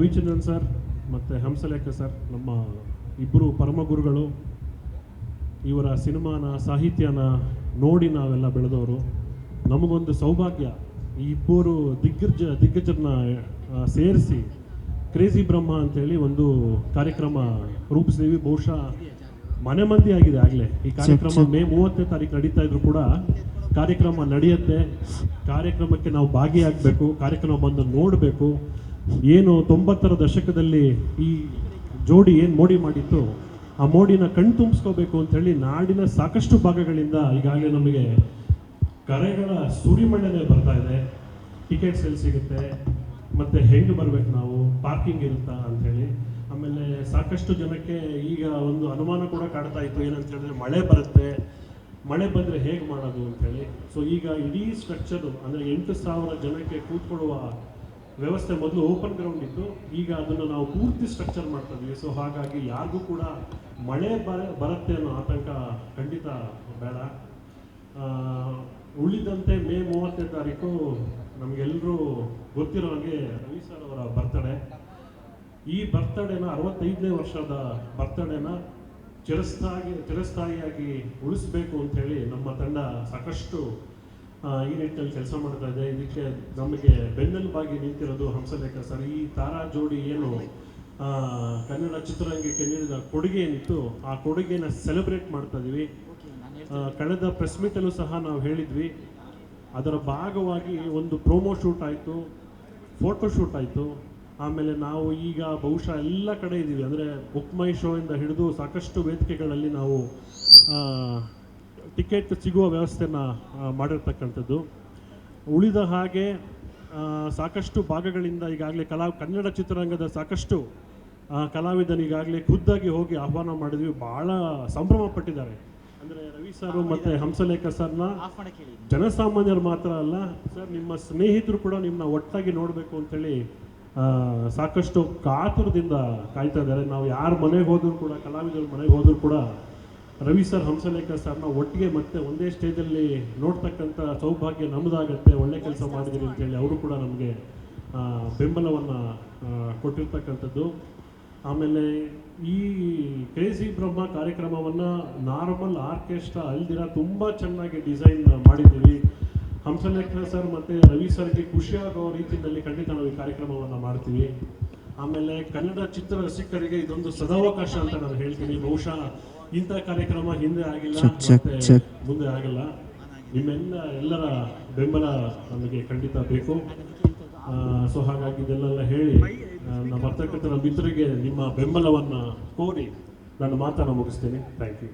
Ravichandran sir ಮತ್ತು Hamsalekha sir ನಮ್ಮ ಇಬ್ಬರು ಪರಮ ಗುರುಗಳು. ಇವರ ಸಿನಿಮಾನ ಸಾಹಿತ್ಯನ ನೋಡಿ ನಾವೆಲ್ಲ ಬೆಳೆದವರು. ನಮಗೊಂದು ಸೌಭಾಗ್ಯ, ಈ ಇಬ್ಬರು ದಿಗ್ಗಜರನ್ನ ಸೇರಿಸಿ ಕ್ರೇಜಿ ಬ್ರಹ್ಮ ಅಂತೇಳಿ ಒಂದು ಕಾರ್ಯಕ್ರಮ ರೂಪಿಸಿದ್ದೀವಿ. ಬಹುಶಃ ಮನೆ ಮಂದಿ ಆಗಿದೆ ಆಗಲೇ. ಈ ಕಾರ್ಯಕ್ರಮ ಮೇ 30ನೇ ತಾರೀಕು ನಡೀತಾ ಇದ್ರು ಕೂಡ ಕಾರ್ಯಕ್ರಮ ನಡೆಯುತ್ತೆ. ಕಾರ್ಯಕ್ರಮಕ್ಕೆ ನಾವು ಭಾಗಿಯಾಗಬೇಕು, ಕಾರ್ಯಕ್ರಮ ಬಂದು ನೋಡಬೇಕು. ಏನು 90ರ ದಶಕದಲ್ಲಿ ಈ ಜೋಡಿ ಏನು ಮೋಡಿ ಮಾಡಿತ್ತು, ಆ ಮೋಡಿನ ಕಣ್ ತುಂಬಿಸ್ಕೋಬೇಕು ಅಂಥೇಳಿ ನಾಡಿನ ಸಾಕಷ್ಟು ಭಾಗಗಳಿಂದ ಈಗಾಗಲೇ ನಮಗೆ ಕರೆಗಳ ಸುರಿಮಳೆನೇ ಬರ್ತಾ ಇದೆ. ಟಿಕೆಟ್ಸ್ ಎಲ್ಲಿ ಸಿಗುತ್ತೆ, ಮತ್ತು ಹೆಂಗೆ ಬರಬೇಕು, ನಾವು ಪಾರ್ಕಿಂಗ್ ಇರುತ್ತಾ ಅಂಥೇಳಿ. ಆಮೇಲೆ ಸಾಕಷ್ಟು ಜನಕ್ಕೆ ಈಗ ಒಂದು ಅನುಮಾನ ಕೂಡ ಕಾಡ್ತಾ ಇತ್ತು, ಏನಂತ ಹೇಳಿದ್ರೆ ಮಳೆ ಬರುತ್ತೆ, ಮಳೆ ಬಂದರೆ ಹೇಗೆ ಮಾಡೋದು ಅಂಥೇಳಿ. ಸೊ ಈಗ ಇಡೀ ಸ್ಟ್ರಕ್ಚರು ಅಂದರೆ 8,000 ಜನಕ್ಕೆ ಕೂತ್ಕೊಳ್ಳುವ ವ್ಯವಸ್ಥೆ ಮೊದಲು ಓಪನ್ ಗ್ರೌಂಡ್ ಇತ್ತು, ಈಗ ಅದನ್ನು ನಾವು ಪೂರ್ತಿ ಸ್ಟ್ರಕ್ಚರ್ ಮಾಡ್ತಾ ಇದ್ವಿ. ಸೊ ಹಾಗಾಗಿ ಯಾರಿಗೂ ಕೂಡ ಮಳೆ ಬರುತ್ತೆ ಅನ್ನೋ ಆತಂಕ ಖಂಡಿತ ಬೇಡ. ಉಳಿದಂತೆ ಮೇ 30ನೇ ತಾರೀಕು ನಮಗೆಲ್ಲರೂ ಗೊತ್ತಿರೋ ಹಾಗೆ ರವಿ ಸರ್ ಅವರ ಬರ್ತಡೇ. ಈ ಬರ್ತಡೇನ 65ನೇ ವರ್ಷದ ಬರ್ತಡೇನ ಚಿರಸ್ಥಾಯಿಯಾಗಿ ಉಳಿಸ್ಬೇಕು ಅಂಥೇಳಿ ನಮ್ಮ ತಂಡ ಸಾಕಷ್ಟು ಈ ನಿಟ್ಟಿನಲ್ಲಿ ಕೆಲಸ ಮಾಡ್ತಾ ಇದೆ. ಇದಕ್ಕೆ ನಮಗೆ ಬೆನ್ನೆಲುಬಾಗಿ ನಿಂತಿರೋದು ಹಂಸಲೇಖ ಸರ್. ಈ ತಾರಾ ಜೋಡಿ ಏನು ಕನ್ನಡ ಚಿತ್ರರಂಗಕ್ಕೆ ನೀಡಿದ ಕೊಡುಗೆ ಏನಿತ್ತು, ಆ ಕೊಡುಗೆನ ಸೆಲೆಬ್ರೇಟ್ ಮಾಡ್ತಾ ಇದ್ದೀವಿ. ಕಳೆದ ಪ್ರೆಸ್ ಮೀಟಲ್ಲೂ ಸಹ ನಾವು ಹೇಳಿದ್ವಿ, ಅದರ ಭಾಗವಾಗಿ ಒಂದು ಪ್ರೋಮೋ ಶೂಟ್ ಆಯಿತು, ಫೋಟೋ ಶೂಟ್ ಆಯಿತು. ಆಮೇಲೆ ನಾವು ಈಗ ಬಹುಶಃ ಎಲ್ಲ ಕಡೆ ಇದ್ದೀವಿ, ಅಂದರೆ ಬುಕ್ ಮೈ ಶೋ ಇಂದ ಹಿಡಿದು ಸಾಕಷ್ಟು ವೇದಿಕೆಗಳಲ್ಲಿ ನಾವು ಟಿಕೆಟ್ ಸಿಗುವ ವ್ಯವಸ್ಥೆನ ಮಾಡಿರ್ತಕ್ಕಂಥದ್ದು. ಉಳಿದ ಹಾಗೆ ಸಾಕಷ್ಟು ಭಾಗಗಳಿಂದ ಈಗಾಗಲೇ ಕನ್ನಡ ಚಿತ್ರರಂಗದ ಸಾಕಷ್ಟು ಕಲಾವಿದನಿಗಾಗಲೇ ಖುದ್ದಾಗಿ ಹೋಗಿ ಆಹ್ವಾನ ಮಾಡಿದ್ವಿ. ಭಾಳ ಸಂಭ್ರಮ ಪಟ್ಟಿದ್ದಾರೆ. ಅಂದರೆ ರವಿ ಸರ್ ಮತ್ತು ಹಂಸಲೇಖ ಸರ್ನ ಜನಸಾಮಾನ್ಯರು ಮಾತ್ರ ಅಲ್ಲ ಸರ್, ನಿಮ್ಮ ಸ್ನೇಹಿತರು ಕೂಡ ನಿಮ್ಮನ್ನ ಒಟ್ಟಾಗಿ ನೋಡಬೇಕು ಅಂತೇಳಿ ಸಾಕಷ್ಟು ಕಾತುರದಿಂದ ಕಾಯ್ತಾ ಇದ್ದಾರೆ. ನಾವು ಯಾರ ಮನೆಗೆ ಹೋದರೂ ಕೂಡ, ಕಲಾವಿದರ ಮನೆಗೆ ಹೋದರೂ ಕೂಡ ರವಿ ಸರ್ ಹಂಸಲೇಖ ಸರ್ನ ಒಟ್ಟಿಗೆ ಮತ್ತೆ ಒಂದೇ ಸ್ಟೇಜಲ್ಲಿ ನೋಡ್ತಕ್ಕಂಥ ಸೌಭಾಗ್ಯ ನಮ್ಮದಾಗತ್ತೆ. ಒಳ್ಳೆ ಕೆಲಸ ಮಾಡಿದ್ದೀರಿ ಅಂತೇಳಿ ಅವರು ಕೂಡ ನಮಗೆ ಬೆಂಬಲವನ್ನು ಕೊಟ್ಟಿರ್ತಕ್ಕಂಥದ್ದು. ಆಮೇಲೆ ಈ ಕ್ರೇಜಿ ಬ್ರಹ್ಮ ಕಾರ್ಯಕ್ರಮವನ್ನು ನಾರ್ಮಲ್ ಆರ್ಕೆಸ್ಟ್ರಾ ಅಲ್ದಿರ ತುಂಬ ಚೆನ್ನಾಗಿ ಡಿಸೈನ್ ಮಾಡಿದ್ದೀವಿ. ಹಂಸಲೇಖ ಸರ್ ಮತ್ತು ರವಿ ಸರ್ಗೆ ಖುಷಿಯಾಗೋ ರೀತಿಯಲ್ಲಿ ಖಂಡಿತ ನಾವು ಈ ಕಾರ್ಯಕ್ರಮವನ್ನು ಮಾಡ್ತೀವಿ. ಆಮೇಲೆ ಕನ್ನಡ ಚಿತ್ರ ರಸಿಕರಿಗೆ ಇದೊಂದು ಸದಾವಕಾಶ ಅಂತ ನಾನು ಹೇಳ್ತೀನಿ. ಬಹುಶಃ ಇಂಥ ಕಾರ್ಯಕ್ರಮ ಹಿಂದೆ ಆಗಿಲ್ಲ, ಮತ್ತೆ ಮುಂದೆ ಆಗಲ್ಲ. ಎಲ್ಲರ ಬೆಂಬಲ ನಮಗೆ ಖಂಡಿತ ಬೇಕು. ಸೊ ಹಾಗಾಗಿ ಇದೆಲ್ಲ ಹೇಳಿ ನಮ್ಮ ಪತ್ರಕರ್ತರ ಮಿತ್ರರಿಗೆ ನಿಮ್ಮ ಬೆಂಬಲವನ್ನು ಕೋರಿ ನನ್ನ ಮಾತನ್ನು ಮುಗಿಸ್ತೀನಿ. Thank you.